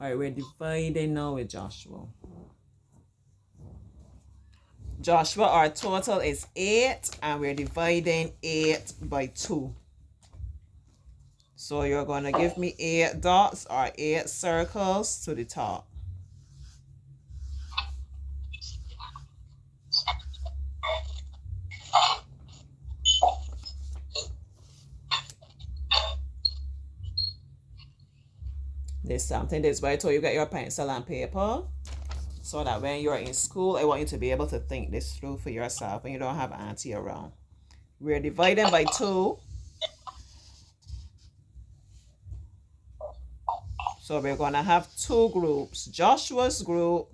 All right, we're dividing now with Joshua. Joshua, our total is 8, and we're dividing 8 by 2. So you're going to give me 8 dots or 8 circles to the top. There's something this way, so you get your pencil and paper, so that when you're in school, I want you to be able to think this through for yourself when you don't have Auntie around. We're dividing by 2. So we're going to have 2 groups, Joshua's group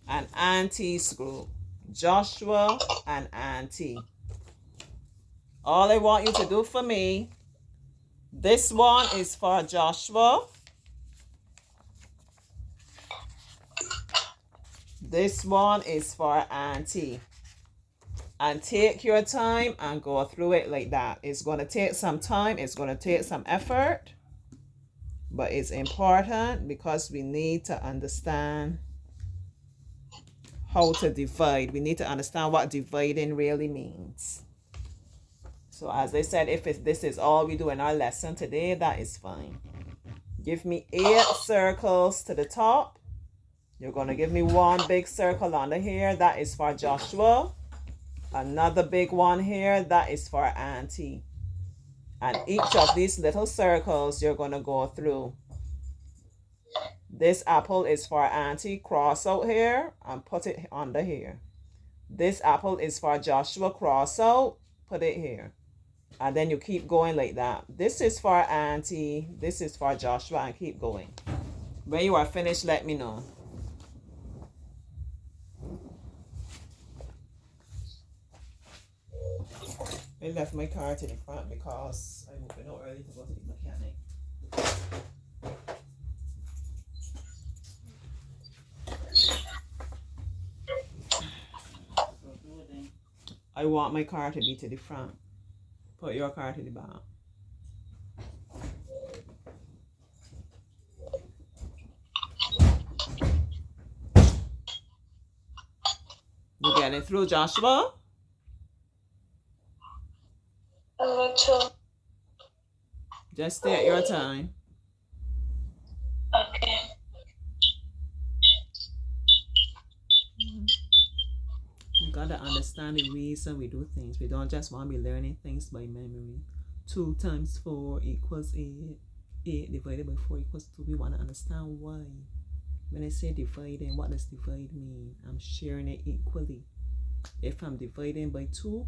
and Auntie's group. Joshua and Auntie. All I want you to do for me, this one is for Joshua. This one is for Auntie. And take your time and go through it like that. It's going to take some time. It's going to take some effort. But it's important because we need to understand how to divide. We need to understand what dividing really means. So as I said, if this is all we do in our lesson today, that is fine. Give me 8 circles to the top. You're going to give me 1 big circle under here. That is for Joshua. Another big one here. That is for Auntie. And each of these little circles you're going to go through. This apple is for Auntie. Cross out here and put it under here. This apple is for Joshua. Cross out. Put it here. And then you keep going like that. This is for Auntie. This is for Joshua. And keep going. When you are finished, let me know. I left my car to the front because I woke up early to go to the mechanic. I want my car to be to the front. Put your car to the back. You getting through, Joshua? Just stay at your time. Okay. You gotta understand the reason we do things. We don't just want to be learning things by memory. 2 times 4 equals 8. 8 divided by 4 equals 2. We want to understand why. When I say dividing, what does divide mean? I'm sharing it equally. If I'm dividing by 2,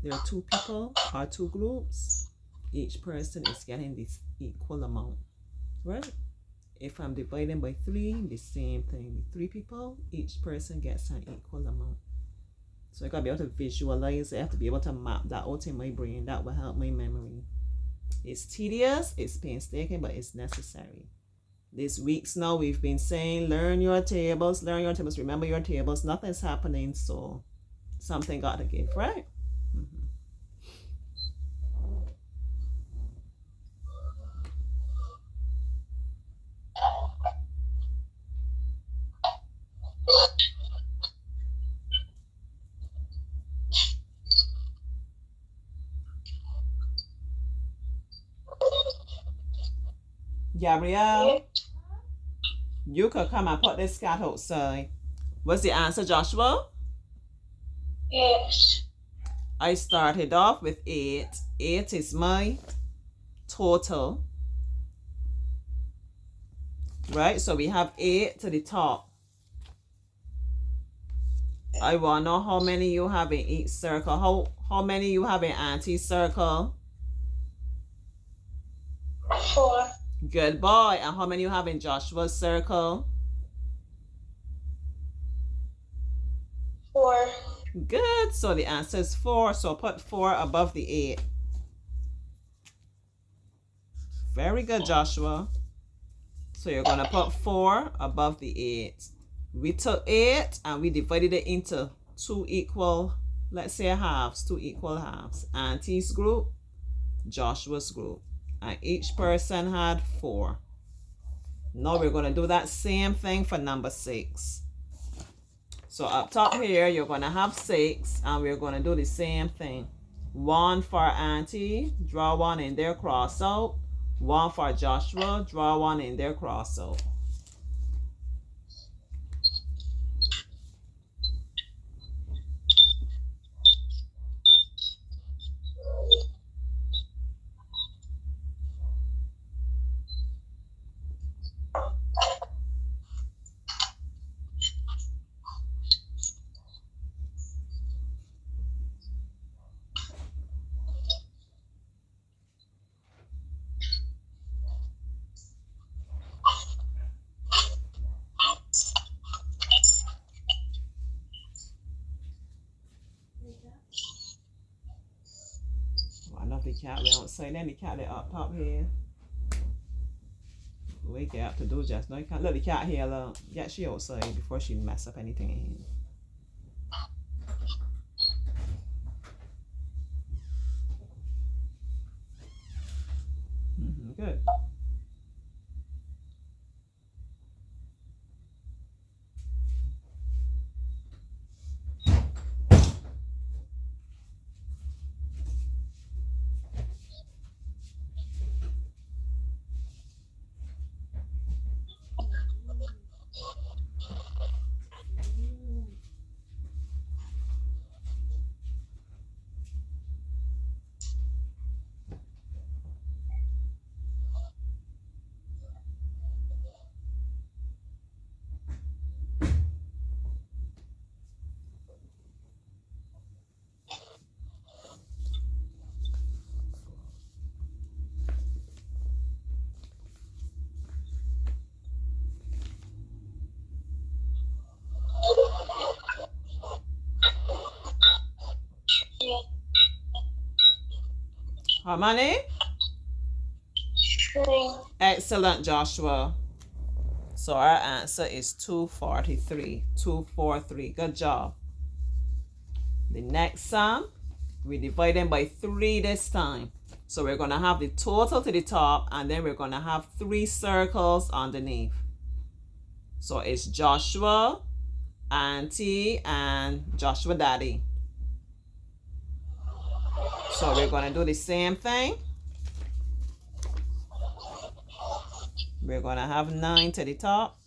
there are 2 people or 2 groups. Each person is getting this equal amount, right? If I'm dividing by 3, the same thing. With 3 people, each person gets an equal amount. So I gotta be able to visualize it. I have to be able to map that out in my brain. That will help my memory. It's tedious, it's painstaking, but it's necessary. These weeks now we've been saying, learn your tables, remember your tables. Nothing's happening, so something got to give, right? Gabrielle, you could come and put this cat outside. What's the answer, Joshua? Yes. I started off with 8. 8 is my total. Right? So we have 8 to the top. I want to know how many you have in each circle. How many you have in Auntie's circle? 4. Good boy. And how many you have in Joshua's circle? 4. Good. So the answer is 4. So put 4 above the 8. Very good, Joshua. So you're going to put 4 above the 8. We took 8 and we divided it into 2 equal, let's say halves, 2 equal halves. Auntie's group, Joshua's group. And each person had 4. Now we're going to do that same thing for number 6. So up top here, you're going to have 6, and we're going to do the same thing. 1 for Auntie, draw 1 in there, cross out. 1 for Joshua, draw 1 in there, cross out. I love the cat. We don't say then the cat up top here. We got to do just no. You can't let the cat here alone. Yeah, she outside before she mess up anything in here. Good. How many? 3. Excellent, Joshua. So our answer is 243. 243. Good job. The next sum, we divide them by 3 this time. So we're going to have the total to the top, and then we're going to have 3 circles underneath. So it's Joshua, Auntie, and Joshua Daddy. So we're going to do the same thing. We're going to have 9 to the top.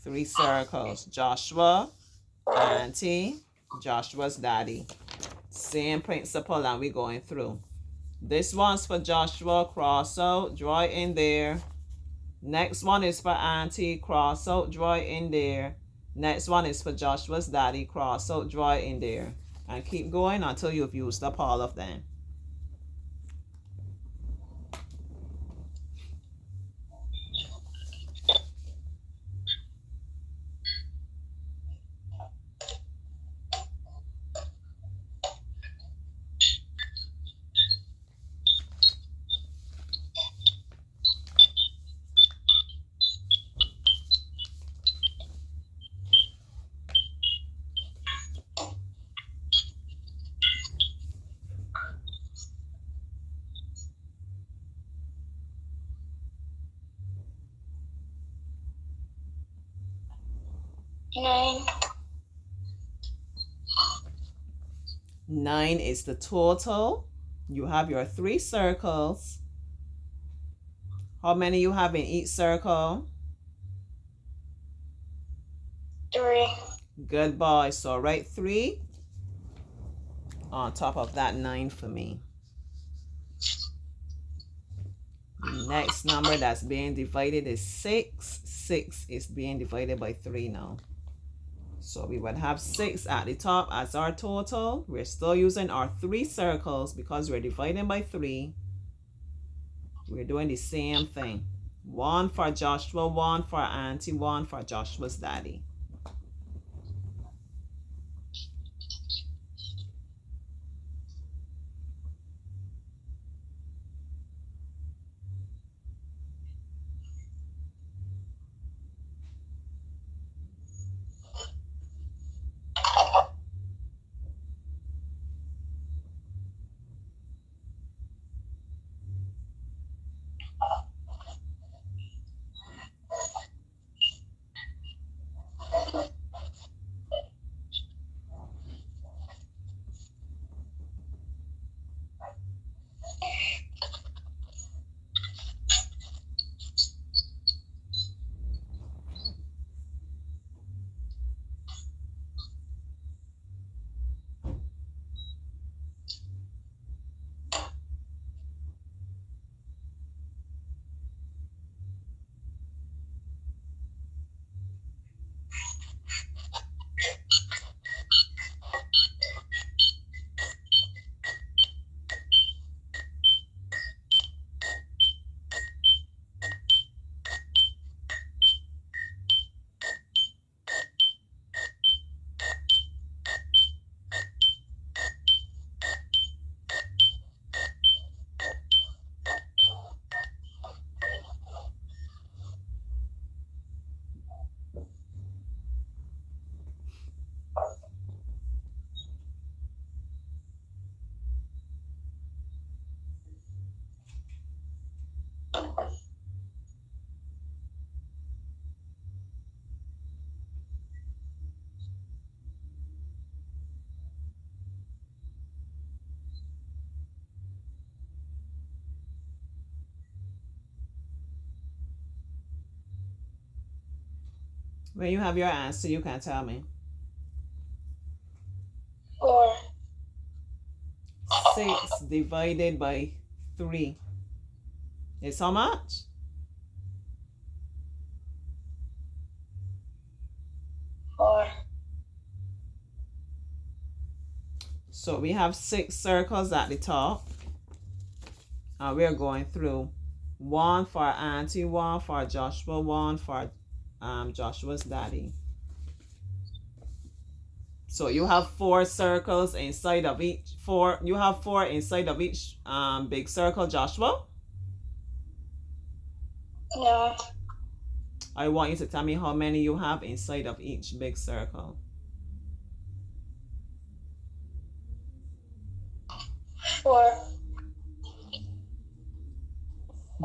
Three circles. Joshua, Auntie, Joshua's daddy. Same principle, and we're going through. This one's for Joshua, cross out, draw it in there. Next one is for Auntie, cross out, draw it in there. Next one is for Joshua's daddy, cross out, draw it in there. And keep going until you've used up all of them. Nine. 9 is the total. You have your 3 circles. How many you have in each circle? 3. Good boy. So write 3 on top of that 9 for me. The next number that's being divided is 6. 6 is being divided by 3 now. So we would have 6 at the top as our total. We're still using our 3 circles because we're dividing by 3. We're doing the same thing. 1 for Joshua, 1 for Auntie, 1 for Joshua's daddy. When you have your answer, you can tell me. 4. 6 divided by 3 is how much? 4. So we have 6 circles at the top. And we're going through 1 for Auntie, 1 for Joshua, 1 for Joshua's daddy. So you have 4 circles inside of each 4. You have 4 inside of each big circle, Joshua. No. I want you to tell me how many you have inside of each big circle. 4.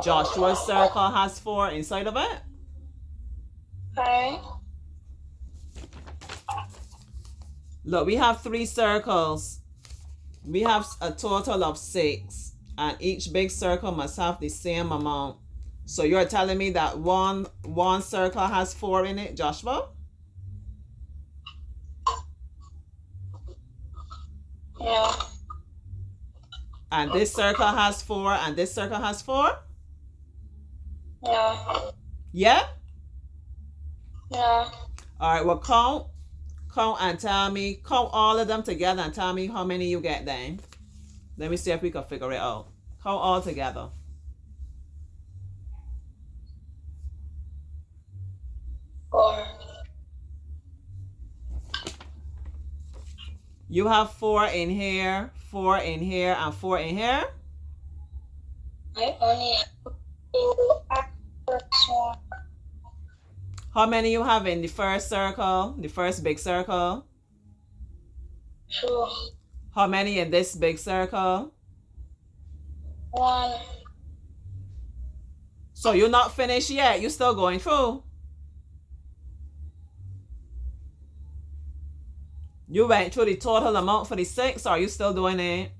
Joshua's circle has 4 inside of it. Alright. Look, we have 3 circles. We have a total of 6. And each big circle must have the same amount. So you're telling me that one circle has 4 in it, Joshua? No. And this circle has 4 and this circle has 4? No. Yeah? No. All right, well, count and tell me, count all of them together and tell me how many you get then. Let me see if we can figure it out. Count all together. Four. You have 4 in here, 4 in here, and 4 in here? I only have 2 at first one. How many you have in the first circle, the first big circle? 2. How many in this big circle? 1. So you're not finished yet. You're still going through. You went through the total amount for the 6, or are you still doing it?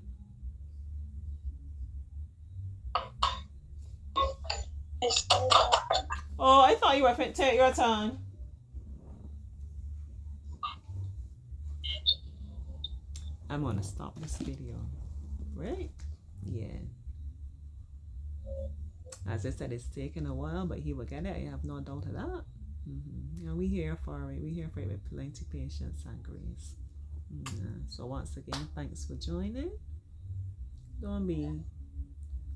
Oh, I thought you were fit. Take your time. I'm gonna stop this video. Right? Yeah. As I said, it's taking a while, but he will get it. I have no doubt of that. And we here for it. We here for it with plenty patience and grace. So once again, thanks for joining. Don't be,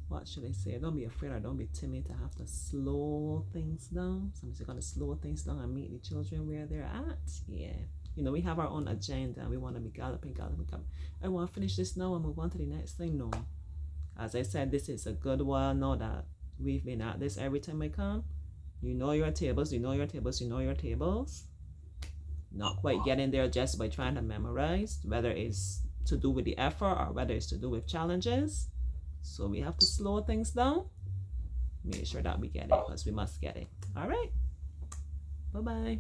what should I say? Don't be afraid or don't be timid to have to slow things down. Sometimes you're gonna slow things down and meet the children where they're at. Yeah. You know, we have our own agenda and we want to be galloping. I want to finish this now and move on to the next thing. No. As I said, this is a good while now that we've been at this every time I come. You know your tables. Not quite getting there just by trying to memorize, whether it's to do with the effort or whether it's to do with challenges. So we have to slow things down. Make sure that we get it because we must get it. All right. Bye-bye.